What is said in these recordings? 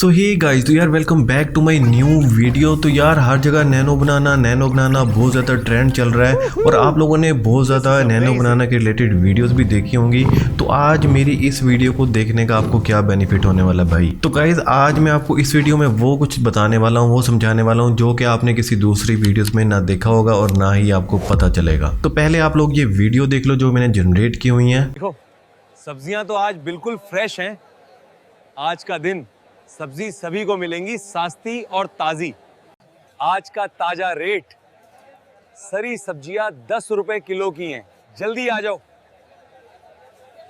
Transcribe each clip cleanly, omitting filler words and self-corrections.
सो ही guys, तो यार welcome back to my new video. तो यार हर जगह नैनो बनाना बहुत ज़्यादा ट्रेंड चल रहा है और आप लोगों ने बहुत ज़्यादा नैनो बनाना के रिलेटेड वीडियोस भी देखी होंगी। तो आज मेरी इस वीडियो को देखने का आपको क्या बेनिफिट होने वाला भाई। तो गाइस आज मैं आपको इस वीडियो में वो कुछ बताने वाला हूँ, वो समझाने वाला हूँ जो कि आपने किसी दूसरी वीडियोस में ना देखा होगा और ना ही आपको पता चलेगा। तो पहले आप लोग ये वीडियो देख लो जो मैंने जनरेट की हुई है। देखो सब्जियां तो आज बिल्कुल फ्रेश हैं। आज का दिन सब्जी सभी को मिलेंगी सस्ती और ताजी। आज का ताजा रेट, सारी सब्जियां 10 रुपए किलो की हैं। जल्दी आ जाओ।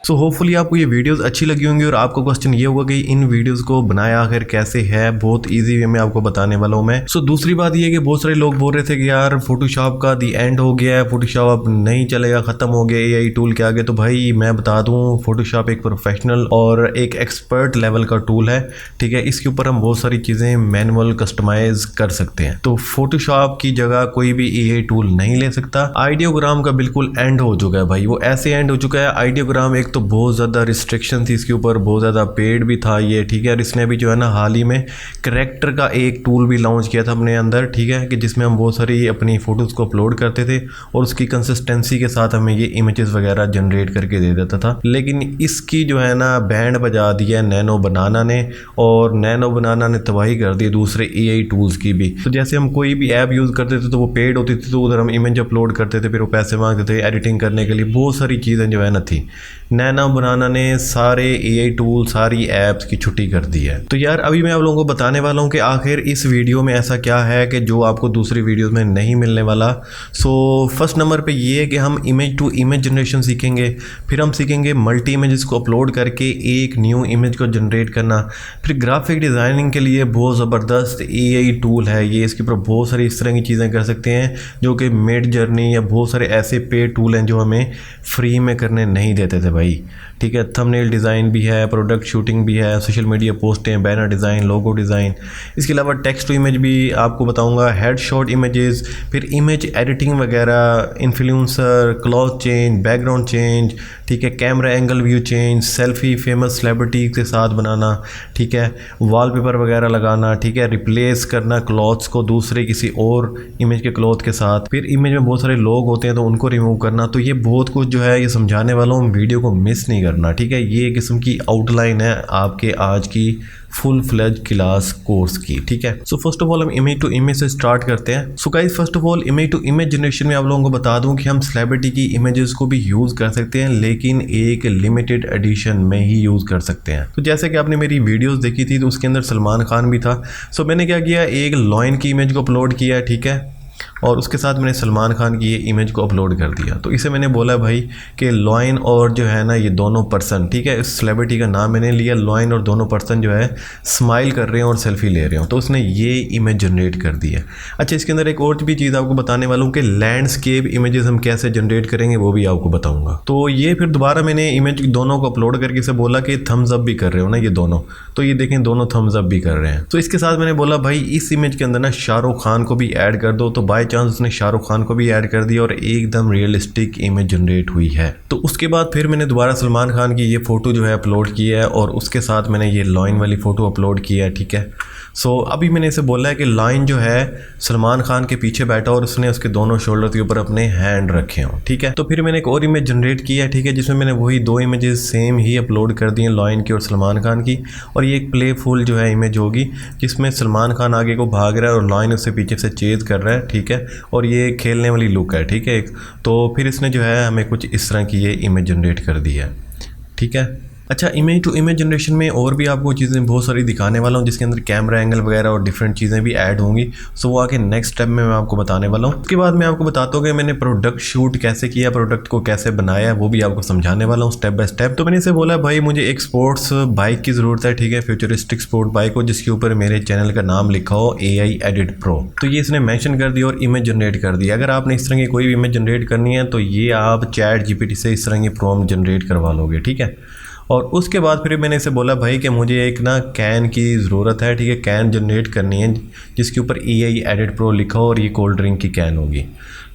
सो होपफुली आपको ये वीडियोस अच्छी लगी होंगी और आपको क्वेश्चन ये होगा कि इन वीडियोस को बनाया आखिर कैसे है। बहुत इजी वे में आपको बताने वाला हूँ मैं। सो दूसरी बात ये है कि बहुत सारे लोग बोल रहे थे कि यार फोटोशॉप का दी एंड हो गया है, फोटोशॉप अब नहीं चलेगा, ख़त्म हो गया एआई टूल के आगे। तो भाई मैं बता दूँ, फोटोशॉप एक प्रोफेशनल और एक एक्सपर्ट लेवल का टूल है, ठीक है। इसके ऊपर हम बहुत सारी चीज़ें मैनुअल कस्टमाइज कर सकते हैं। तो फोटोशॉप की जगह कोई भी एआई टूल नहीं ले सकता। आइडियोग्राम का बिल्कुल एंड हो चुका है भाई, वो ऐसे एंड हो चुका है। आइडियोग्राम एक तो बहुत ज़्यादा रिस्ट्रिक्शन थी इसके ऊपर, बहुत ज़्यादा पेड भी था ये, ठीक है। और इसने भी जो है ना हाल ही में करेक्टर का एक टूल भी लॉन्च किया था अपने अंदर, ठीक है, कि जिसमें हम बहुत सारी अपनी फ़ोटोज़ को अपलोड करते थे और उसकी कंसिस्टेंसी के साथ हमें ये इमेजेस वगैरह जनरेट करके दे देता था। लेकिन इसकी जो है ना बैंड बजा दिया नैनो बनाना ने, और नैनो बनाना ने तबाही कर दी दूसरे एआई टूल्स की भी। तो जैसे हम कोई भी ऐप यूज़ करते थे तो वो पेड होती थी, तो उधर हम इमेज अपलोड करते थे, फिर वो पैसे मांगते थे एडिटिंग करने के लिए, बहुत सारी चीज़ें जो है ना थी। नैनो बनाना ने सारे एआई टूल, सारी ऐप्स की छुट्टी कर दी है। तो यार अभी मैं आप लोगों को बताने वाला हूँ कि आखिर इस वीडियो में ऐसा क्या है कि जो आपको दूसरी वीडियोस में नहीं मिलने वाला। सो फर्स्ट नंबर पे ये है कि हम इमेज टू इमेज जनरेशन सीखेंगे, फिर हम सीखेंगे मल्टी इमेजेस को अपलोड करके एक न्यू इमेज को जनरेट करना। फिर ग्राफिक डिज़ाइनिंग के लिए बहुत ज़बरदस्त एआई टूल है ये, इसके ऊपर बहुत सारी इस तरह की चीज़ें कर सकते हैं जो कि मिड जर्नी या बहुत सारे ऐसे पेड टूल हैं जो हमें फ्री में करने नहीं देते थे भाई, ठीक है। थंबनेल डिज़ाइन भी है, प्रोडक्ट शूटिंग भी है, सोशल मीडिया पोस्टें, बैनर डिज़ाइन, लोगो डिज़ाइन। इसके अलावा टेक्स्ट टू इमेज भी आपको बताऊंगा, हेड शॉट इमेजेस, फिर इमेज एडिटिंग वगैरह, influencer, cloth change, background change, ठीक है, camera angle view change, selfie famous celebrity के साथ बनाना, ठीक है, वॉलपेपर वगैरह लगाना, ठीक है, रिप्लेस करना क्लॉथ्स को दूसरे किसी और इमेज के क्लॉथ के साथ। फिर इमेज में बहुत सारे लोग होते हैं तो उनको रिमूव करना। तो ये बहुत कुछ जो है ये समझाने वाला हूँ, वीडियो को मिस नहीं करना, ठीक है। ये एक किस्म की आउटलाइन है आपके आज की फुल फ्लेज क्लास कोर्स की, ठीक है। सो फर्स्ट ऑफ ऑल हम इमेज टू इमेज से स्टार्ट करते हैं। So guys first of all image to image generation में आप लोगों को बता दूं कि हम सेलिब्रिटी की इमेजेस को भी यूज़ कर सकते हैं, लेकिन एक लिमिटेड एडिशन में ही यूज़ कर सकते हैं। तो जैसे कि आपने मेरी वीडियोस देखी थी तो उसके अंदर सलमान खान भी था। सो मैंने क्या किया, एक लॉयन की इमेज को अपलोड किया, ठीक है, और उसके साथ मैंने सलमान खान की ये इमेज को अपलोड कर दिया। तो इसे मैंने बोला भाई कि लॉयन और जो है ना ये दोनों पर्सन, ठीक है, इस सेलिब्रिटी का नाम मैंने लिया लॉयन, और दोनों पर्सन जो है स्माइल कर रहे हैं और सेल्फी ले रहे हो, तो उसने ये इमेज जनरेट कर दी है। अच्छा, इसके अंदर एक और भी चीज़ आपको बताने वाला हूँ कि लैंडस्केप इमेजेस हम कैसे जनरेट करेंगे वो भी आपको बताऊँगा। तो ये फिर दोबारा मैंने इमेज दोनों को अपलोड करके इसे बोला कि थम्स अप भी कर रहे हो ना ये दोनों, तो ये देखें दोनों थम्स अप भी कर रहे हैं। तो इसके साथ मैंने बोला भाई इस इमेज के अंदर ना शाहरुख खान को भी ऐड कर दो, तो बाय चांस उसने शाहरुख खान को भी ऐड कर दिया और एकदम रियलिस्टिक इमेज जनरेट हुई है। तो उसके बाद फिर मैंने दोबारा सलमान खान की ये फ़ोटो जो है अपलोड की है और उसके साथ मैंने ये लॉयन वाली फ़ोटो अपलोड की है, ठीक है। सो अभी मैंने इसे बोला है कि लॉयन जो है सलमान खान के पीछे बैठा और उसने उसके दोनों शोल्डर के ऊपर अपने हैंड रखे हों, ठीक है। तो फिर मैंने एक और इमेज जनरेट की है, ठीक है, जिसमें मैंने वही दो इमेजेस सेम ही अपलोड कर दी हैं, लॉयन की और सलमान खान की। और ये एक प्लेफुल जो है इमेज होगी जिसमें सलमान खान आगे को भाग रहा है और लॉयन उससे पीछे से चेज कर रहा है, ठीक है, और ये खेलने वाली लुक है, ठीक है। तो फिर इसने जो है हमें कुछ इस तरह की ये इमेज जनरेट कर दी है, ठीक है। अच्छा, इमेज टू इमेज जनरेशन में और भी आपको चीज़ें बहुत सारी दिखाने वाला हूँ जिसके अंदर कैमरा एंगल वगैरह और डिफरेंट चीज़ें भी ऐड होंगी। सो वो आके नेक्स्ट स्टेप में मैं आपको बताने वाला हूँ। उसके बाद मैं आपको बताता हूँ कि मैंने प्रोडक्ट शूट कैसे किया, प्रोडक्ट को कैसे बनाया, वो भी आपको समझाने वाला हूँ स्टेप बाय स्टेप। तो मैंने इसे बोला भाई मुझे एक स्पोर्ट्स बाइक की ज़रूरत है, ठीक है, फ्यूचरिस्टिक स्पोर्ट बाइक हो जिसके ऊपर मेरे चैनल का नाम लिखा हो AI Edit Pro। तो ये इसने मैंशन कर दिया और इमेज जनरेट कर दिया। अगर आपने इस तरह की कोई भी इमेज जनरेट करनी है तो ये आप चैट GPT से इस तरह की प्रॉम्प्ट जनरेट करवा लोगे, ठीक है। और उसके बाद फिर मैंने इसे बोला भाई कि मुझे एक ना कैन की ज़रूरत है, ठीक है, कैन जनरेट करनी है जिसके ऊपर AI Edit Pro लिखा हो और ये कोल्ड ड्रिंक की कैन होगी।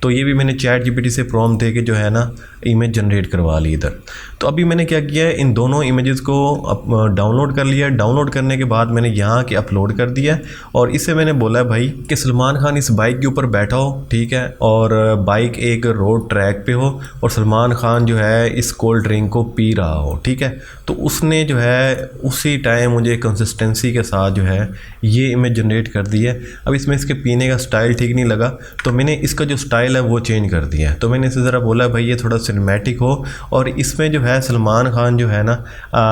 तो ये भी मैंने चैट जीपीटी से प्रॉम्प्ट दे के जो है ना इमेज जनरेट करवा ली इधर। तो अभी मैंने क्या किया है, इन दोनों इमेजेस को डाउनलोड कर लिया। डाउनलोड करने के बाद मैंने यहाँ के अपलोड कर दिया और इससे मैंने बोला है भाई कि सलमान खान इस बाइक के ऊपर बैठा हो, ठीक है, और बाइक एक रोड ट्रैक पे हो और सलमान खान जो है इस कोल्ड ड्रिंक को पी रहा हो, ठीक है। तो उसने जो है उसी टाइम मुझे कंसिस्टेंसी के साथ जो है ये इमेज जनरेट कर दी है। अब इसमें इसके पीने का स्टाइल ठीक नहीं लगा तो मैंने इसका जो स्टाइल है वो चेंज कर दिया है। तो मैंने इसे ज़रा बोला भाई ये थोड़ा सिनेमैटिक हो और इसमें जो है सलमान खान जो है ना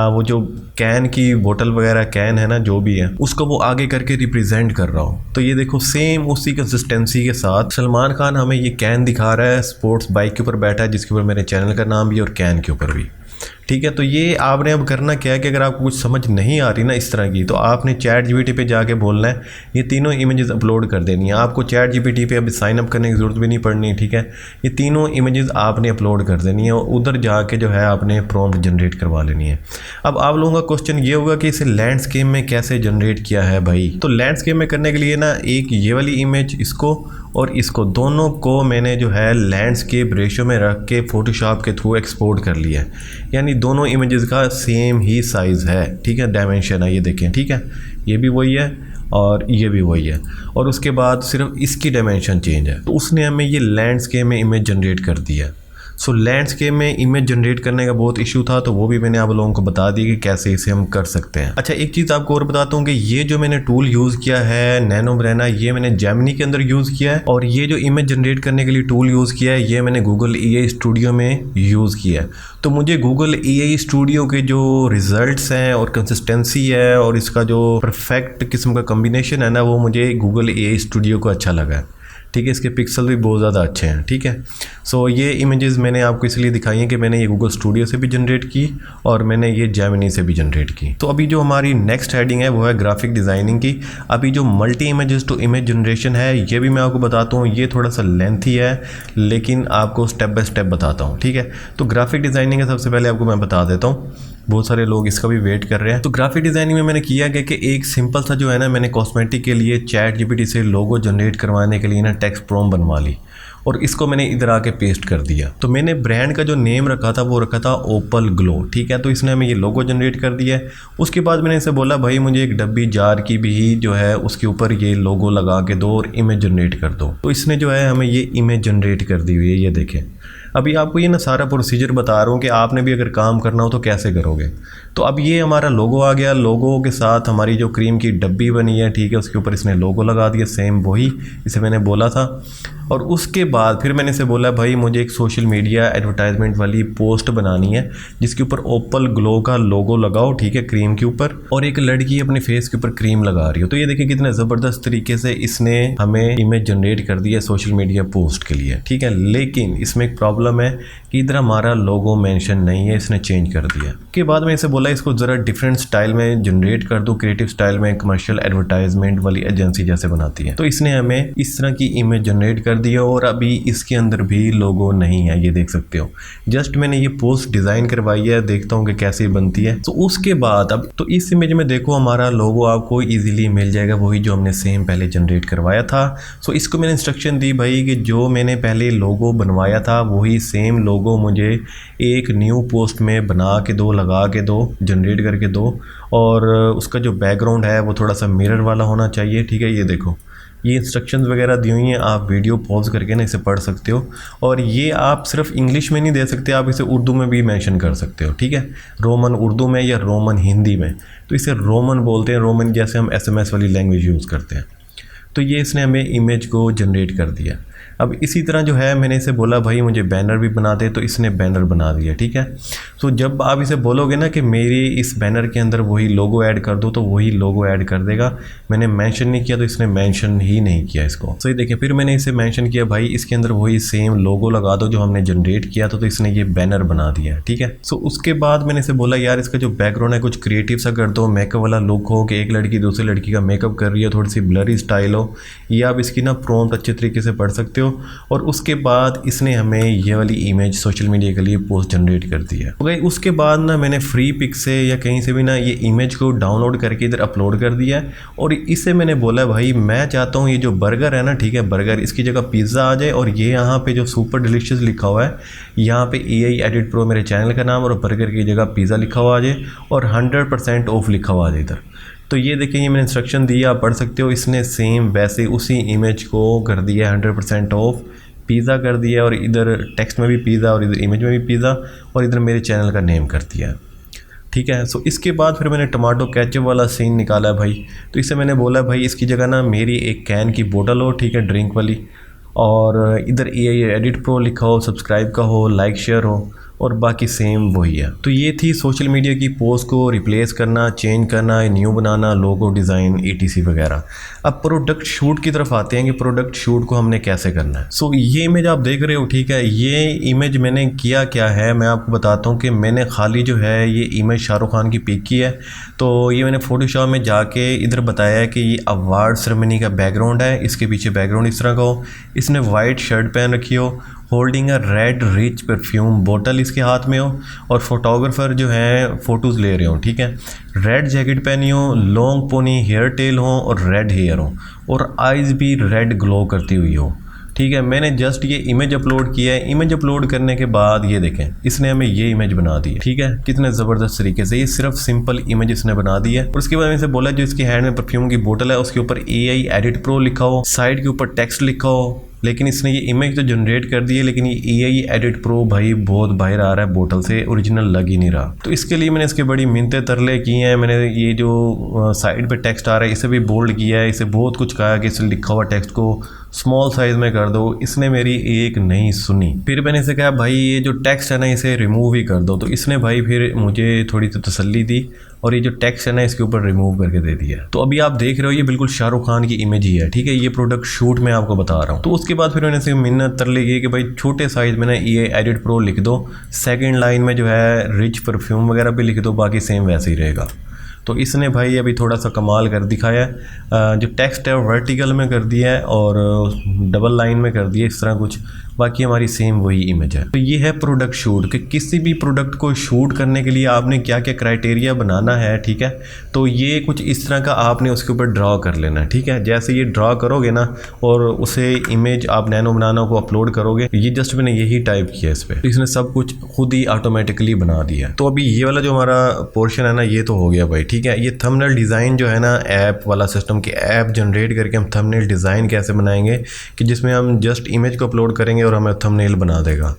वो जो कैन की बोतल वगैरह कैन है ना जो भी है उसको वो आगे करके रिप्रेजेंट कर रहा हो। तो ये देखो सेम उसी कंसिस्टेंसी के साथ सलमान खान हमें ये कैन दिखा रहा है, स्पोर्ट्स बाइक के ऊपर बैठा है जिसके ऊपर मेरे चैनल का नाम भी और कैन के ऊपर भी, ठीक है। तो ये आपने अब करना क्या है कि अगर आपको कुछ समझ नहीं आ रही ना इस तरह की, तो आपने चैट जीपीटी पे जाके बोलना है ये तीनों इमेजेस अपलोड कर देनी है। आपको चैट जीपीटी पे अभी साइन अप करने की ज़रूरत भी नहीं पड़नी, ठीक है। ये तीनों इमेजेस आपने अपलोड कर देनी है और उधर जाके जो है आपने प्रॉम्प्ट जनरेट करवा लेनी है। अब आप लोगों का क्वेश्चन ये होगा कि इसे लैंडस्केप में कैसे जनरेट किया है भाई। तो लैंडस्केप में करने के लिए ना एक ये वाली इमेज इसको और इसको दोनों को मैंने जो है लैंडस्केप रेशियो में रख के फ़ोटोशॉप के थ्रू एक्सपोर्ट कर लिया है। यानी दोनों इमेजेस का सेम ही साइज़ है, ठीक है, डायमेंशन है, ये देखें, ठीक है, ये भी वही है और ये भी वही है और उसके बाद सिर्फ इसकी डायमेंशन चेंज है। तो उसने हमें ये लैंडस्केप में इमेज जनरेट कर दिया। सो लैंडस्केप में इमेज जनरेट करने का बहुत इशू था तो वो भी मैंने आप लोगों को बता दिया कि कैसे इसे हम कर सकते हैं। अच्छा एक चीज़ आपको और बताता हूँ कि ये जो मैंने टूल यूज़ किया है नैनो ब्रेना, ये मैंने जेमिनी के अंदर यूज़ किया है और ये जो इमेज जनरेट करने के लिए टूल यूज़ किया है ये मैंने गूगल EA स्टूडियो में यूज़ किया है। तो मुझे गूगल EA स्टूडियो के जो रिजल्ट्स हैं और कंसिस्टेंसी है और इसका जो परफेक्ट किस्म का कम्बिनेशन है ना वो मुझे गूगल EA स्टूडियो को अच्छा लगा है, ठीक है। इसके पिक्सल भी बहुत ज़्यादा अच्छे हैं, ठीक है। सो ये इमेजेस मैंने आपको इसलिए दिखाई हैं कि मैंने ये गूगल स्टूडियो से भी जनरेट की और मैंने ये जेमिनी से भी जनरेट की। तो अभी जो हमारी नेक्स्ट हेडिंग है वो है ग्राफिक डिज़ाइनिंग की। अभी जो multi images to image generation है ये भी मैं आपको बताता हूँ, ये थोड़ा सा लेंथी है लेकिन आपको स्टेप बाय स्टेप बताता हूँ, ठीक है। तो ग्राफिक डिज़ाइनिंग का सबसे पहले आपको मैं बता देता हूँ, बहुत सारे लोग इसका भी वेट कर रहे हैं। तो ग्राफिक डिज़ाइनिंग में मैंने किया गया कि एक सिंपल सा जो है ना मैंने कॉस्मेटिक के लिए चैट जीपीटी से लोगो जनरेट करवाने के लिए ना टेक्स्ट प्रॉम्प्ट बनवा ली और इसको मैंने इधर आके पेस्ट कर दिया। तो मैंने ब्रांड का जो नेम रखा था वो रखा था ओपल ग्लो, ठीक है। तो इसने हमें ये लोगो जनरेट कर दिया है। उसके बाद मैंने इसे बोला भाई मुझे एक डब्बी जार की भी जो है उसके ऊपर ये लोगो लगा के दो और इमेज जनरेट कर दो। तो इसने जो है हमें ये इमेज जनरेट कर दी हुई है, ये देखें। अभी आपको ये ना सारा प्रोसीजर बता रहा हूँ कि आपने भी अगर काम करना हो तो कैसे करोगे। तो अब ये हमारा लोगो आ गया, लोगो के साथ हमारी जो क्रीम की डब्बी बनी है, ठीक है, उसके ऊपर इसने लोगो लगा दिया, सेम वही इसे मैंने बोला था। और उसके बाद फिर मैंने इसे बोला भाई मुझे एक सोशल मीडिया एडवर्टाइजमेंट वाली पोस्ट बनानी है जिसके ऊपर ओपल ग्लो का लोगो लगाओ, ठीक है, क्रीम के ऊपर, और एक लड़की अपने फेस के ऊपर क्रीम लगा रही हो। तो ये देखिए कितने ज़बरदस्त तरीके से इसने हमें इमेज जनरेट कर दी है सोशल मीडिया पोस्ट के लिए, ठीक है। लेकिन इसमें एक प्रॉब्लम है कि इधर हमारा लोगो मेंशन नहीं है, इसने चेंज कर दिया। के बाद मैं इसे बोला इसको ज़रा डिफरेंट स्टाइल में जनरेट कर दो, क्रिएटिव स्टाइल में, कमर्शियल एडवर्टाइजमेंट वाली एजेंसी जैसे बनाती है। तो इसने हमें इस तरह की इमेज जनरेट कर दिया और अभी इसके अंदर भी लोगो नहीं है, ये देख सकते हो। जस्ट मैंने ये पोस्ट डिज़ाइन करवाई है, देखता हूँ कि कैसी बनती है। तो उसके बाद अब तो इस इमेज में देखो हमारा लोगो आपको ईजिली मिल जाएगा, वही जो हमने सेम पहले जनरेट करवाया था। सो इसको मैंने इंस्ट्रक्शन दी भाई कि जो मैंने पहले लोगो बनवाया था वही सेम लोगो मुझे एक न्यू पोस्ट में बना के दो, लगा के दो, जनरेट करके दो, और उसका जो बैकग्राउंड है वो थोड़ा सा मिरर वाला होना चाहिए, ठीक है। ये देखो ये इंस्ट्रक्शंस वगैरह दी हुई हैं, आप वीडियो पॉज करके ना इसे पढ़ सकते हो। और ये आप सिर्फ इंग्लिश में नहीं दे सकते, आप इसे उर्दू में भी मेंशन कर सकते हो, ठीक है, रोमन उर्दू में या रोमन हिंदी में। तो इसे रोमन बोलते हैं, रोमन जैसे हम SMS वाली लैंग्वेज यूज़ करते हैं। तो ये इसने हमें इमेज को जनरेट कर दिया। अब इसी तरह जो है मैंने इसे बोला भाई मुझे बैनर भी बना दे, तो इसने बैनर बना दिया, ठीक है। तो जब आप इसे बोलोगे ना कि मेरी इस बैनर के अंदर वही लोगो ऐड कर दो, तो वही लोगो ऐड कर देगा। मैंने मेंशन नहीं किया तो इसने मेंशन ही नहीं किया इसको। तो ये देखिए फिर मैंने इसे मेंशन किया भाई इसके अंदर वही सेम लोगो लगा दो जो हमने जनरेट किया था, तो इसने ये बैनर बना दिया, ठीक है। सो उसके बाद मैंने इसे बोला यार इसका जो बैकग्राउंड है कुछ क्रिएटिव सा कर दो, मेकअप वाला लुक हो कि एक लड़की दूसरी लड़की का मेकअप कर रही है, थोड़ी सी ब्लरी स्टाइल हो। ये आप इसकी ना प्रॉम्प्ट अच्छे तरीके से पढ़ सकते हो। हो। और उसके बाद इसने हमें ये वाली इमेज सोशल मीडिया के लिए पोस्ट जनरेट कर दी है। तो भाई उसके बाद ना मैंने फ्री पिक से या कहीं से भी ना ये इमेज को डाउनलोड करके इधर अपलोड कर दिया है। और इससे मैंने बोला भाई मैं चाहता हूँ ये जो बर्गर है ना, ठीक है, बर्गर इसकी जगह पिज़्ज़ा आ जाए और ये यहाँ पे जो सुपर डिलीशियस लिखा हुआ है यहाँ पे AI एडिट प्रो मेरे चैनल का नाम और बर्गर की जगह पिज़्ज़ा लिखा हुआ आ जाए और 100% ऑफ लिखा हुआ आ जाए इधर। तो ये देखिए ये मैंने इंस्ट्रक्शन दी, आप पढ़ सकते हो। इसने सेम वैसे उसी इमेज को कर दिया 100% ऑफ, पिज़्ज़ा कर दिया और इधर टेक्स्ट में भी पिज़्ज़ा और इधर इमेज में भी पिज़्ज़ा और इधर मेरे चैनल का नेम कर दिया है, ठीक है। सो इसके बाद फिर मैंने टमाटो केचप वाला सीन निकाला है भाई। तो इससे मैंने बोला भाई इसकी जगह ना मेरी एक कैन की बोतल हो, ठीक है, ड्रिंक वाली, और इधर AI एडिट प्रो लिखा हो, सब्सक्राइब का हो, लाइक शेयर हो और बाकी सेम वही है। तो ये थी सोशल मीडिया की पोस्ट को रिप्लेस करना, चेंज करना, न्यू बनाना, लोगो डिज़ाइन ETC वगैरह। अब प्रोडक्ट शूट की तरफ आते हैं कि प्रोडक्ट शूट को हमने कैसे करना है। सो ये इमेज आप देख रहे हो, ठीक है, ये इमेज मैंने किया क्या है मैं आपको बताता हूँ कि मैंने खाली जो है ये इमेज शाहरुख खान की पिक की है। तो ये मैंने फोटोशॉप में जाके इधर बताया है कि ये अवार्ड सेरेमनी का बैकग्राउंड है, इसके पीछे बैकग्राउंड इस तरह का हो, इसने वाइट शर्ट पहन रखी हो, holding a red rich perfume बोतल इसके हाथ में हो और फोटोग्राफर जो है फ़ोटोज़ ले रहे हो, ठीक है, रेड जैकेट पहनी हो, लॉन्ग पोनी हेयर टेल हो और रेड हेयर हो और आइज़ भी रेड ग्लो करती हुई हो, ठीक है। मैंने जस्ट ये इमेज अपलोड किया है। इमेज अपलोड करने के बाद ये देखें इसने हमें ये इमेज बना दी है, ठीक है, कितने ज़बरदस्त तरीके से। ये सिर्फ सिंपल इमेज इसने बना दी है। और उसके बाद मैंने बोला जो इसके हैंड में परफ्यूम की बोतल है उसके ऊपर AI एडिट प्रो लिखा हो, साइड के ऊपर टेक्स्ट लिखा हो, लेकिन इसने ये इमेज तो जनरेट कर दी है लेकिन ये AI एडिट प्रो भाई बहुत बाहर आ रहा है बोतल से, ओरिजिनल लग ही नहीं रहा। तो इसके लिए मैंने इसके बड़ी मिन्नतें तरले की हैं। मैंने ये जो साइड पे टेक्स्ट आ रहा है इसे भी बोल्ड किया है, इसे बहुत कुछ कहा कि इसे लिखा हुआ टेक्स्ट को स्मॉल साइज़ में कर दो, इसने मेरी एक नहीं सुनी। फिर मैंने इसे कहा भाई ये जो टेक्स्ट है ना इसे रिमूव ही कर दो, तो इसने भाई फिर मुझे थोड़ी सी तसल्ली दी और ये जो टेक्स्ट है ना इसके ऊपर रिमूव करके दे दिया। तो अभी आप देख रहे हो ये बिल्कुल शाहरुख खान की इमेज ही है, ठीक है, ये प्रोडक्ट शूट में आपको बता रहा हूँ। तो उसके बाद फिर मैंने इसे मिन्नत तरले की कि भाई छोटे साइज़ में ना AI एडिट प्रो लिख दो, सेकेंड लाइन में जो है रिच परफ्यूम वगैरह भी लिख दो, बाकी सेम वैसे ही रहेगा। तो इसने भाई अभी थोड़ा सा कमाल कर दिखाया है। जो टेक्स्ट है वो वर्टिकल में कर दिया है और डबल लाइन में कर दिया है इस तरह कुछ, बाकी हमारी सेम वही इमेज है। तो ये है प्रोडक्ट शूट कि किसी भी प्रोडक्ट को शूट करने के लिए आपने क्या क्या क्राइटेरिया बनाना है, ठीक है। तो ये कुछ इस तरह का आपने उसके ऊपर ड्रॉ कर लेना है, ठीक है। जैसे ये ड्रॉ करोगे ना और उसे इमेज आप नैनो बनाना को अपलोड करोगे, ये जस्ट मैंने यही टाइप किया इस पर, तो इसने सब कुछ खुद ही ऑटोमेटिकली बना दिया। तो अभी ये वाला जो हमारा पोर्शन है ना ये तो हो गया भाई, ठीक है। ये थंबनेल डिज़ाइन जो है ना ऐप वाला सिस्टम की ऐप जनरेट करके हम थंबनेल डिज़ाइन कैसे बनाएंगे कि जिसमें हम जस्ट इमेज को अपलोड करेंगे और हमें थंबनेल बना देगा,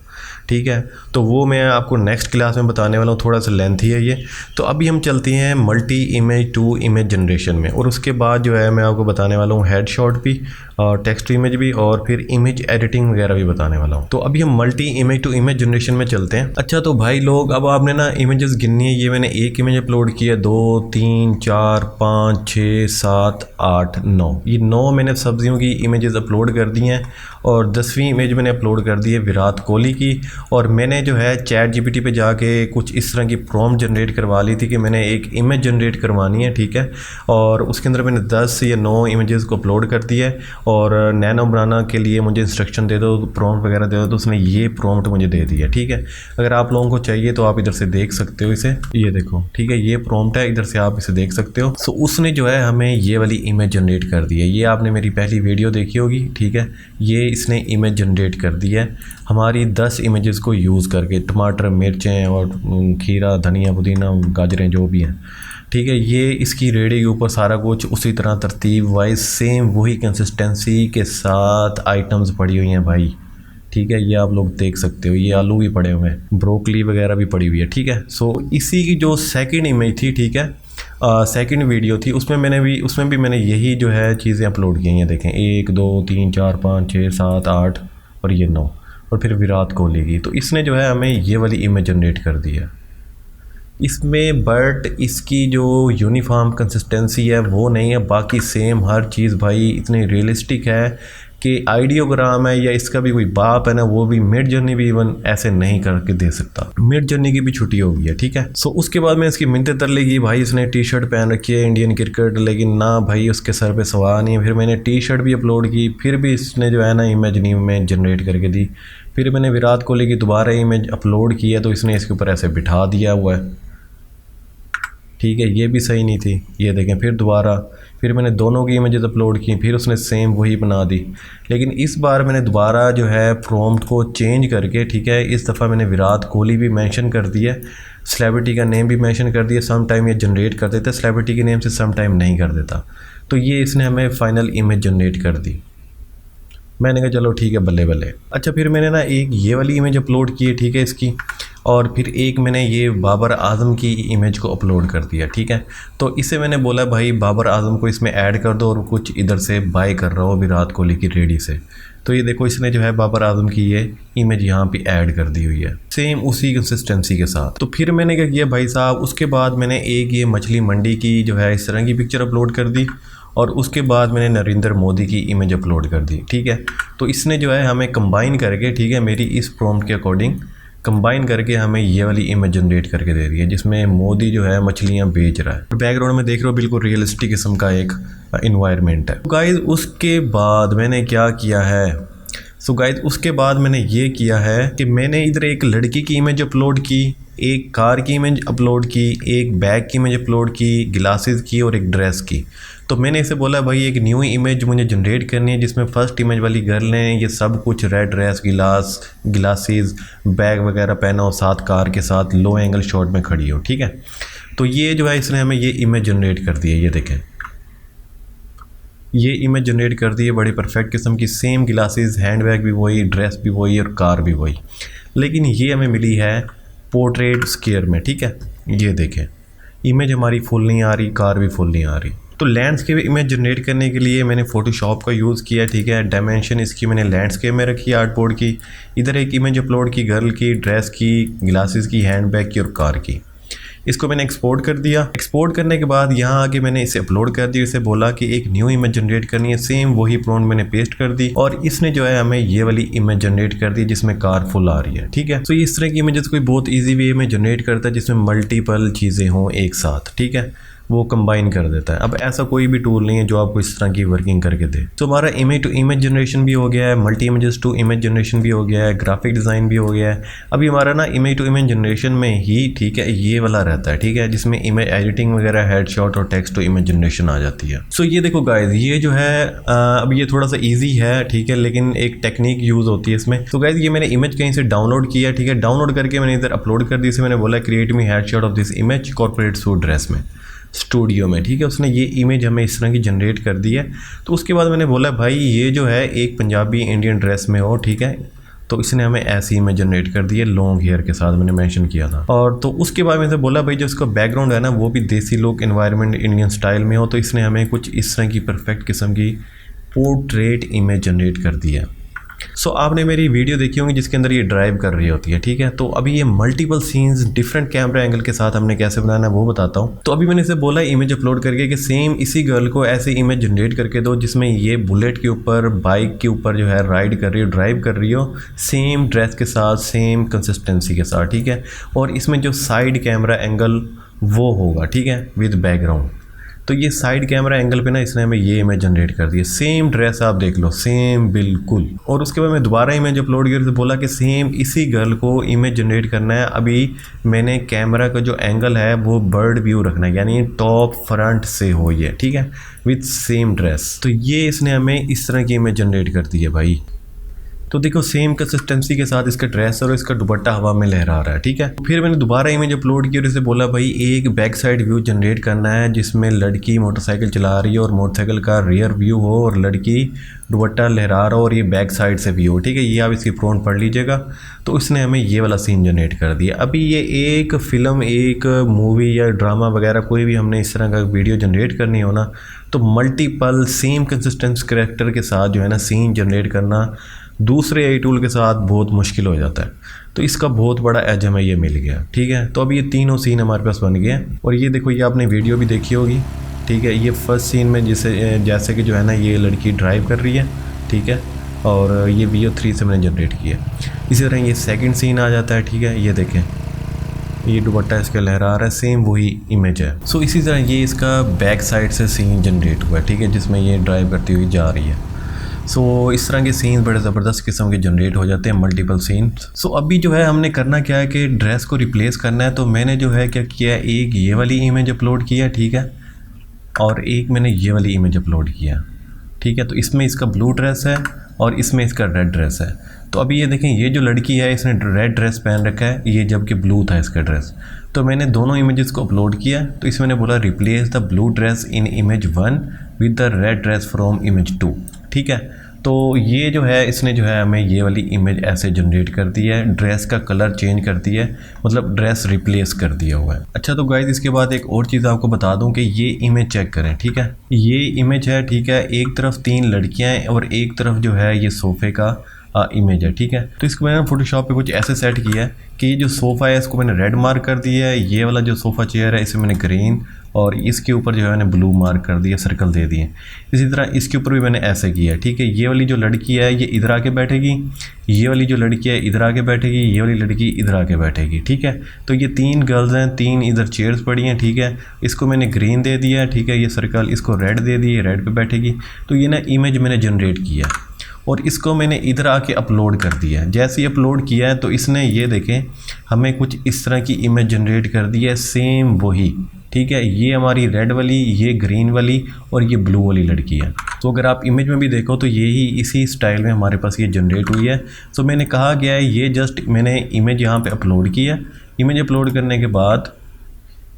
ठीक है। तो वो मैं आपको नेक्स्ट क्लास में बताने वाला हूँ, थोड़ा सा लेंथी है ये। तो अभी हम चलते हैं multi image to image generation में और उसके बाद जो है मैं आपको बताने वाला हूँ हेड शॉट भी और टेक्स्ट टू इमेज भी और फिर इमेज एडिटिंग वगैरह भी बताने वाला हूँ। तो अभी हम multi image to image generation में चलते हैं। अच्छा तो भाई लोग अब आपने ना इमेजेस गिननी है। ये मैंने एक इमेज अपलोड की है, 2 3 4 5 6 7 8 9, ये 9 मैंने सब्जियों की इमेजेस अपलोड कर दी हैं और 10वीं इमेज मैंने अपलोड कर दी है विराट कोहली की। और मैंने जो है चैट GPT पे जाके कुछ इस तरह की प्रॉम्प्ट जनरेट करवा ली थी कि मैंने एक इमेज जनरेट करवानी है, ठीक है। और उसके अंदर मैंने 10 या 9 इमेजेस को अपलोड कर दिया है और नैनो बनाना के लिए मुझे इंस्ट्रक्शन दे दो, प्रॉम्प्ट वगैरह दे दो, तो उसने ये प्रॉम्प्ट मुझे दे दिया, ठीक है। अगर आप लोगों को चाहिए तो आप इधर से देख सकते हो इसे, ये देखो, ठीक है, ये प्रॉम्प्ट है, इधर से आप इसे देख सकते हो। सो उसने जो है हमें ये वाली इमेज जनरेट कर दी है। ये आपने मेरी पहली वीडियो देखी होगी, ठीक है। ये इसने इमेज जनरेट कर दी है हमारी 10 इमेजेस को यूज़ करके, टमाटर, मिर्चें और खीरा, धनिया, पुदीना, गाजरें जो भी हैं, ठीक है। ये इसकी रेडी के ऊपर सारा कुछ उसी तरह तरतीब वाइज सेम वही कंसिस्टेंसी के साथ आइटम्स पड़ी हुई हैं भाई, ठीक है। ये आप लोग देख सकते हो, ये आलू भी पड़े हुए हैं, ब्रोकली वगैरह भी पड़ी हुई है, ठीक है। सो इसी की जो सेकंड इमेज थी, ठीक है, सेकंड वीडियो थी, उसमें भी मैंने यही जो है चीज़ें अपलोड की हैं। देखें 1 2 3 4 5 6 7 8 और ये 9 और फिर विराट कोहली की। तो इसने जो है हमें ये वाली इमेज जनरेट कर दी है इसमें, बट इसकी जो यूनिफॉर्म कंसिस्टेंसी है वो नहीं है, बाकी सेम हर चीज़ भाई इतनी रियलिस्टिक है कि आइडियोग्राम है या इसका भी कोई बाप है ना, वो भी मिड जर्नी भी इवन ऐसे नहीं करके दे सकता। मिड जर्नी की भी छुट्टी हो गई है, ठीक है। सो उसके बाद मैं इसकी मिन्नतें तर लेगी, भाई इसने टी शर्ट पहन रखी है इंडियन क्रिकेट, लेकिन ना भाई उसके सर पे सवार नहीं है। फिर मैंने टी शर्ट भी अपलोड की, फिर भी इसने जो है ना इमेज नहीं में जनरेट करके दी। फिर मैंने विराट कोहली की दोबारा इमेज अपलोड की है, तो इसने इसके ऊपर ऐसे बिठा दिया हुआ है, ठीक है। ये भी सही नहीं थी, ये देखें। फिर दोबारा फिर मैंने दोनों की इमेजेस अपलोड की, फिर उसने सेम वही बना दी। लेकिन इस बार मैंने दोबारा जो है प्रॉम्प्ट को चेंज करके, ठीक है, इस दफ़ा मैंने विराट कोहली भी मेंशन कर दिया, सेलिब्रिटी का नेम भी मेंशन कर दिया। सम टाइम ये जनरेट कर देता है सेलिब्रिटी के नेम से, सम टाइम नहीं कर देता। तो ये इसने हमें फ़ाइनल इमेज जनरेट कर दी। मैंने कहा चलो ठीक है, बल्ले बल्ले। अच्छा, फिर मैंने ना एक ये वाली इमेज अपलोड की है, ठीक है, इसकी, और फिर एक मैंने ये बाबर आज़म की इमेज को अपलोड कर दिया, ठीक है। तो इसे मैंने बोला भाई बाबर आज़म को इसमें ऐड कर दो और कुछ इधर से बाय कर रहा हो विराट कोहली की रेडी से। तो ये देखो, इसने जो है बाबर आज़म की ये इमेज यहाँ पे ऐड कर दी हुई है, सेम उसी कंसिस्टेंसी के साथ। तो फिर मैंने क्या किया भाई साहब, उसके बाद मैंने एक ये मछली मंडी की जो है इस तरह की पिक्चर अपलोड कर दी, और उसके बाद मैंने नरेंद्र मोदी की इमेज अपलोड कर दी, ठीक है। तो इसने जो है हमें कंबाइन करके, ठीक है, मेरी इस प्रॉम्प्ट के अकॉर्डिंग कंबाइन करके हमें ये वाली इमेज जनरेट करके दे रही है, जिसमें मोदी जो है मछलियाँ बेच रहा है। बैकग्राउंड में देख रहे हो बिल्कुल रियलिस्टिक किस्म का एक इन्वायरमेंट है। गाइस उसके बाद मैंने क्या किया है, गाइस उसके बाद मैंने ये किया है कि मैंने इधर एक लड़की की इमेज अपलोड की, एक कार की इमेज अपलोड की, एक बैग की इमेज अपलोड की, ग्लासेस की और एक ड्रेस की। तो मैंने इसे बोला भाई एक न्यू इमेज मुझे जनरेट करनी है, जिसमें फर्स्ट इमेज वाली गर्ल ने ये सब कुछ रेड ड्रेस, ग्लासेस, बैग वगैरह पहना हो, साथ कार के साथ लो एंगल शॉट में खड़ी हो, ठीक है। तो ये जो है इसने हमें ये इमेज जनरेट कर दी है, ये देखें, ये इमेज जनरेट कर दी है बड़ी परफेक्ट किस्म की। सेम ग्लासेस, हैंड बैग भी वही, ड्रेस भी वही और कार भी वही, लेकिन ये हमें मिली है पोर्ट्रेट स्केयर में, ठीक है। ये देखें, इमेज हमारी फुल नहीं आ रही, कार भी फुल नहीं आ रही। तो लैंडस्केप इमेज जनरेट करने के लिए मैंने फोटोशॉप का यूज़ किया, ठीक है। डायमेंशन इसकी मैंने लैंडस्केप में रखी है, आर्टबोर्ड की। इधर एक इमेज अपलोड की गर्ल की, ड्रेस की, ग्लासेस की, हैंड बैग की और कार की। इसको मैंने एक्सपोर्ट कर दिया। एक्सपोर्ट करने के बाद यहाँ आके मैंने इसे अपलोड कर दिया। इसे बोला कि एक न्यू इमेज जनरेट करनी है, सेम वही प्रॉम्प्ट मैंने पेस्ट कर दी और इसने जो है हमें ये वाली इमेज जनरेट कर दी जिसमें कार फुल आ रही है, ठीक है। तो इस तरह की इमेजेस कोई बहुत ईजी वे में जनरेट करता है जिसमें मल्टीपल चीज़ें हों एक साथ, ठीक है, वो कंबाइन कर देता है। अब ऐसा कोई भी टूल नहीं है जो आपको इस तरह की वर्किंग करके दे। तो हमारा इमेज टू इमेज जनरेशन भी हो गया है, multi images to image generation भी हो गया है, ग्राफिक डिज़ाइन भी हो गया है। अभी हमारा ना इमेज टू इमेज जनरेशन में ही, ठीक है, ये वाला रहता है, ठीक है, जिसमें इमेज एडिटिंग वगैरह, हेडशॉट और टेक्स्ट टू इमेज जनरेशन आ जाती है। सो ये देखो गाइज, ये जो है अब ये थोड़ा सा ईजी है, ठीक है, लेकिन एक टेक्निक यूज़ होती है इसमें। तो गाइज ये मैंने इमेज कहीं से डाउनलोड किया, ठीक है, डाउनलोड करके मैंने इधर अपलोड कर दी। इसे मैंने बोला create me headshot of this image corporate suit dress में, स्टूडियो में, ठीक है। उसने ये इमेज हमें इस तरह की जनरेट कर दी है। तो उसके बाद मैंने बोला भाई ये जो है एक पंजाबी इंडियन ड्रेस में हो, ठीक है। तो इसने हमें ऐसी इमेज जनरेट कर दी है लॉन्ग हेयर के साथ, मैंने मेंशन किया था। और तो उसके बाद मैंने बोला भाई जो इसका बैकग्राउंड है ना वो भी देसी लुक एनवायरनमेंट इंडियन स्टाइल में हो। तो इसने हमें कुछ इस तरह की परफेक्ट किस्म की पोर्ट्रेट इमेज जनरेट कर दी है। सो आपने मेरी वीडियो देखी होंगी जिसके अंदर ये ड्राइव कर रही होती है, ठीक है। तो अभी ये multiple scenes different camera angle के साथ हमने कैसे बनाना है वो बताता हूँ। तो अभी मैंने इसे बोला इमेज अपलोड करके कि सेम इसी गर्ल को ऐसे इमेज जनरेट करके दो जिसमें ये बुलेट के ऊपर, बाइक के ऊपर जो है राइड कर रही हो, ड्राइव कर रही हो, सेम ड्रेस के साथ, सेम कंसिस्टेंसी के साथ, ठीक है। और इसमें जो साइड कैमरा एंगल वो होगा, ठीक है, विद बैकग्राउंड। तो ये साइड कैमरा एंगल पे ना इसने हमें ये इमेज जनरेट कर दी है। सेम ड्रेस आप देख लो, सेम बिल्कुल। और उसके बाद मैं दोबारा इमेज अपलोड किया तो बोला कि सेम इसी गर्ल को इमेज जनरेट करना है। अभी मैंने कैमरा का जो एंगल है वो बर्ड व्यू रखना है, यानी टॉप फ्रंट से हो ये, ठीक है, विथ सेम ड्रेस। तो ये इसने हमें इस तरह की इमेज जनरेट कर दी है भाई। तो देखो सेम कंसिस्टेंसी के साथ इसका ड्रेस और इसका दुपट्टा हवा में लहरा रहा है, ठीक है। फिर मैंने दोबारा इमेज अपलोड की और इसे बोला भाई एक बैक साइड व्यू जनरेट करना है जिसमें लड़की मोटरसाइकिल चला रही है और मोटरसाइकिल का रियर व्यू हो और लड़की दुपट्टा लहरा रहा हो और ये बैक साइड से व्यू हो, ठीक है। ये आप इसकी प्रॉम्प्ट पढ़ लीजिएगा। तो इसने हमें ये वाला सीन जनरेट कर दिया। अभी ये एक फिल्म, एक मूवी या ड्रामा वगैरह कोई भी हमने इस तरह का वीडियो जनरेट करनी हो ना, तो मल्टीपल सेम कंसिस्टेंस कैरेक्टर के साथ जो है ना सीन जनरेट करना दूसरे AI टूल के साथ बहुत मुश्किल हो जाता है। तो इसका बहुत बड़ा एज हमें ये मिल गया, ठीक है। तो अब ये तीनों सीन हमारे पास बन गए हैं। और ये देखो, ये आपने वीडियो भी देखी होगी, ठीक है। ये फर्स्ट सीन में जैसे कि जो है ना ये लड़की ड्राइव कर रही है, ठीक है, और ये VO3 से मैंने जनरेट किया। इसी तरह ये सेकंड सीन आ जाता है, ठीक है, ये देखें ये दुपट्टा इसका लहरा रहा है, सेम वही इमेज है। सो इसी तरह ये इसका बैक साइड से सीन जनरेट हुआ है, ठीक है, जिसमें ये ड्राइव करती हुई जा रही है। सो इस तरह के सीन बड़े ज़बरदस्त किस्म के जनरेट हो जाते हैं, मल्टीपल सीन। सो अभी जो है हमने करना क्या है कि ड्रेस को रिप्लेस करना है। तो मैंने जो है क्या किया है, एक ये वाली इमेज अपलोड किया, ठीक है, और एक मैंने ये वाली इमेज अपलोड किया, ठीक है। तो इसमें इसका ब्लू ड्रेस है और इसमें इसका रेड ड्रेस है। तो अभी ये देखें, ये जो लड़की है इसने रेड ड्रेस पहन रखा है, ये जबकि ब्लू था इसका ड्रेस। तो मैंने दोनों इमेजेस को अपलोड किया। तो इसमें मैंने बोला replace the blue dress in image 1 with the red dress from image 2, ठीक है। तो ये जो है इसने जो है हमें ये वाली इमेज ऐसे जनरेट कर दी है, ड्रेस का कलर चेंज कर दिया है, मतलब ड्रेस रिप्लेस कर दिया हुआ है। अच्छा, तो गाइस इसके बाद एक और चीज़ आपको बता दूं कि ये इमेज चेक करें, ठीक है, ये इमेज है, ठीक है, एक तरफ 3 लड़कियां हैं और एक तरफ जो है ये सोफ़े का इमेज है, ठीक है। तो इसको मैंने फोटोशॉप पे कुछ ऐसे सेट किया है कि ये जो सोफ़ा है इसको मैंने रेड मार्क कर दिया है, ये वाला जो सोफ़ा चेयर है इसे मैंने ग्रीन, और इसके ऊपर जो है मैंने ब्लू मार्क कर दिया, सर्कल दे दिए। इसी तरह इसके ऊपर भी मैंने ऐसे किया है, ठीक है। ये वाली जो लड़की है ये इधर आके बैठेगी, ये वाली जो लड़की है इधर आके बैठेगी, ये वाली लड़की इधर आके बैठेगी, ठीक है। तो ये 3 गर्ल्स हैं, 3 इधर चेयर्स पड़ी हैं, ठीक है। इसको मैंने ग्रीन दे दिया, ठीक है, ये सर्कल, इसको रेड दे दिए, रेड पे बैठेगी। तो ये ना इमेज मैंने जनरेट किया और इसको मैंने इधर आके अपलोड कर दिया है। जैसे ही अपलोड किया है तो इसने ये देखें हमें कुछ इस तरह की इमेज जनरेट कर दी है, सेम वही, ठीक है। ये हमारी रेड वाली, ये ग्रीन वाली और ये ब्लू वाली लड़की है। तो अगर आप इमेज में भी देखो तो यही इसी स्टाइल में हमारे पास ये जनरेट हुई है। तो मैंने कहा गया है ये जस्ट मैंने इमेज यहाँ पे अपलोड की है। इमेज अपलोड करने के बाद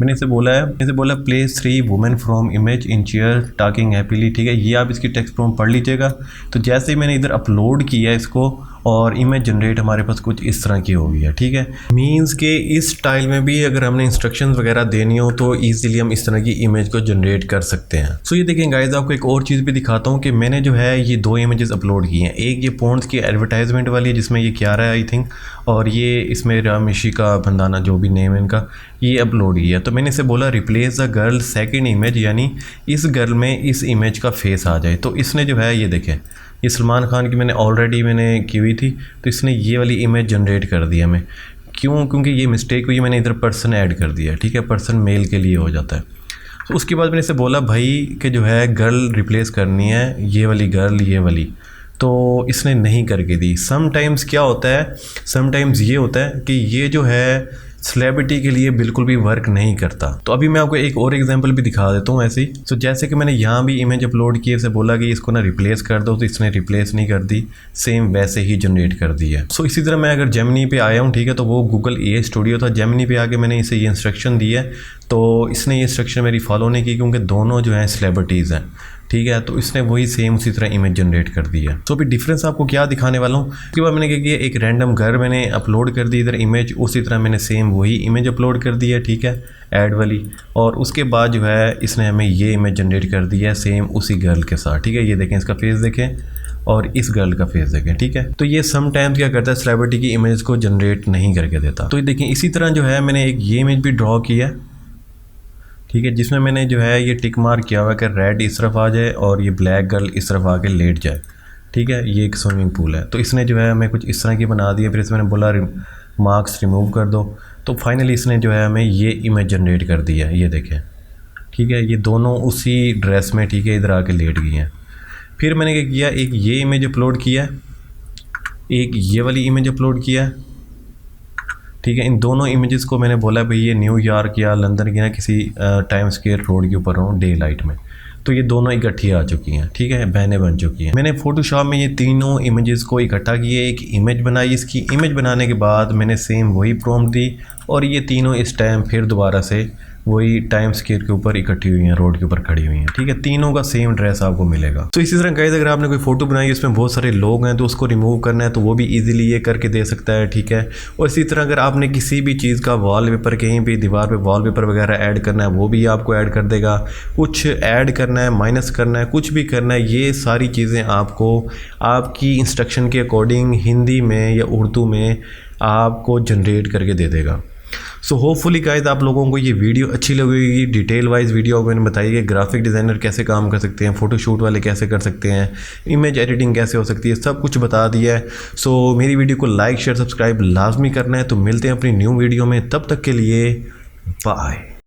मैंने इसे बोला place 3 women from image in chair talking happily, ठीक है। ये आप इसकी टेक्स्ट प्रॉम्प्ट पढ़ लीजिएगा। तो जैसे ही मैंने इधर अपलोड किया इसको और इमेज जनरेट हमारे पास कुछ इस तरह की हो गई है, ठीक है। मींस के इस स्टाइल में भी अगर हमने इंस्ट्रक्शंस वगैरह देनी हो तो ईजिली हम इस तरह की इमेज को जनरेट कर सकते हैं। सो ये देखें गाइस, आपको एक और चीज़ भी दिखाता हूँ कि मैंने जो है ये 2 इमेजेस अपलोड की हैं। एक ये पॉन्ड्स की एडवर्टाइजमेंट वाली है जिसमें ये क्या रहा है आई थिंक, और ये इसमें रामिशी का बंदाना जो भी नेम है इनका, ये अपलोड किया। तो मैंने इसे बोला replace the girl second image, यानी इस गर्ल में इस इमेज का फेस आ जाए। तो इसने जो है ये देखें, ये सलमान खान की मैंने ऑलरेडी की हुई थी, तो इसने ये वाली इमेज जनरेट कर दी हमें। क्यों? क्योंकि ये मिस्टेक हुई, मैंने इधर पर्सन ऐड कर दिया, ठीक है, पर्सन मेल के लिए हो जाता है। तो उसके बाद मैंने इसे बोला भाई कि जो है गर्ल रिप्लेस करनी है, ये वाली गर्ल, ये वाली, तो इसने नहीं करके दी। समटाइम्स क्या होता है, समटाइम्स ये होता है कि ये जो है सेलिब्रिटी के लिए बिल्कुल भी वर्क नहीं करता। तो अभी मैं आपको एक और एग्जांपल भी दिखा देता हूँ ऐसी। तो जैसे कि मैंने यहाँ भी इमेज अपलोड की, इसे बोला कि इसको ना रिप्लेस कर दो, तो इसने रिप्लेस नहीं कर दी, सेम वैसे ही जनरेट कर दी है। सो इसी तरह मैं अगर जेमिनी पे आया हूँ, ठीक है, तो वो गूगल AI स्टूडियो था, जेमिनी पे आके मैंने इसे ये इंस्ट्रक्शन दी है, तो इसने ये इंस्ट्रक्शन मेरी फॉलो नहीं की क्योंकि दोनों जो हैं सेलिब्रिटीज़ हैं, ठीक है। तो इसने वही सेम उसी तरह इमेज जनरेट कर दी है। तो अभी डिफरेंस आपको क्या दिखाने वाला हूँ। उसके बाद मैंने क्या किया, एक रैंडम घर मैंने अपलोड कर दी इधर इमेज, उसी तरह मैंने सेम वही इमेज अपलोड कर दी है, ठीक है, ऐड वाली। और उसके बाद जो है इसने हमें ये इमेज जनरेट कर दी है सेम उसी गर्ल के साथ, ठीक है। ये देखें, इसका फेस देखें और इस गर्ल का फेस देखें, ठीक है। तो ये सम टाइम्स क्या करता है, सेलिब्रिटी की इमेज को जनरेट नहीं करके देता। तो ये देखें, इसी तरह जो है मैंने एक ये इमेज भी ड्रॉ की है, ठीक है, जिसमें मैंने जो है ये टिक मार्क किया हुआ है कि रेड इस तरफ आ जाए और ये ब्लैक गर्ल इस तरफ आके लेट जाए, ठीक है। ये एक स्विमिंग पूल है, तो इसने जो है हमें कुछ इस तरह की बना दी है। फिर इसमें मैंने बोला मार्क्स रिमूव कर दो, तो फाइनली इसने जो है हमें ये इमेज जनरेट कर दी है, ये देखें, ठीक है। ये दोनों उसी ड्रेस में, ठीक है, इधर आके लेट गई हैं। फिर मैंने क्या किया, एक ये इमेज अपलोड किया, एक ये वाली इमेज अपलोड किया, ठीक है। इन दोनों इमेजेस को मैंने बोला भाई ये न्यूयॉर्क या लंदन की ना किसी टाइम स्क्वायर रोड के ऊपर हो डे लाइट में, तो ये दोनों इकट्ठी आ चुकी हैं, ठीक है, बहनें बन चुकी हैं। मैंने फोटोशॉप में ये तीनों इमेजेस को इकट्ठा किए, एक इमेज बनाई। इसकी इमेज बनाने के बाद मैंने सेम वही प्रॉम्प्ट दी और ये तीनों इस टाइम फिर दोबारा से वही टाइम स्क्वायर के ऊपर इकट्ठी हुई हैं, रोड के ऊपर खड़ी हुई हैं, ठीक है। तीनों का सेम ड्रेस आपको मिलेगा। तो इसी तरह गाइस, अगर आपने कोई फोटो बनाई उसमें बहुत सारे लोग हैं तो उसको रिमूव करना है तो वो भी इजीली ये करके दे सकता है, ठीक है। और इसी तरह अगर आपने किसी भी चीज़ का वॉलपेपर, कहीं भी दीवार पे वॉलपेपर वगैरह ऐड करना है वो भी आपको ऐड कर देगा। कुछ ऐड करना है, माइनस करना है, कुछ भी करना है, ये सारी चीज़ें आपको आपकी इंस्ट्रक्शन के अकॉर्डिंग हिंदी में या उर्दू में आपको जनरेट करके दे देगा। सो होपफुली गाइस आप लोगों को ये वीडियो अच्छी लगेगी। डिटेल वाइज वीडियो मैंने बताई है, ग्राफिक डिज़ाइनर कैसे काम कर सकते हैं, फ़ोटोशूट वाले कैसे कर सकते हैं, इमेज एडिटिंग कैसे हो सकती है, सब कुछ बता दिया है। सो मेरी वीडियो को लाइक शेयर सब्सक्राइब लाजमी करना है। तो मिलते हैं अपनी न्यू वीडियो में, तब तक के लिए बाय।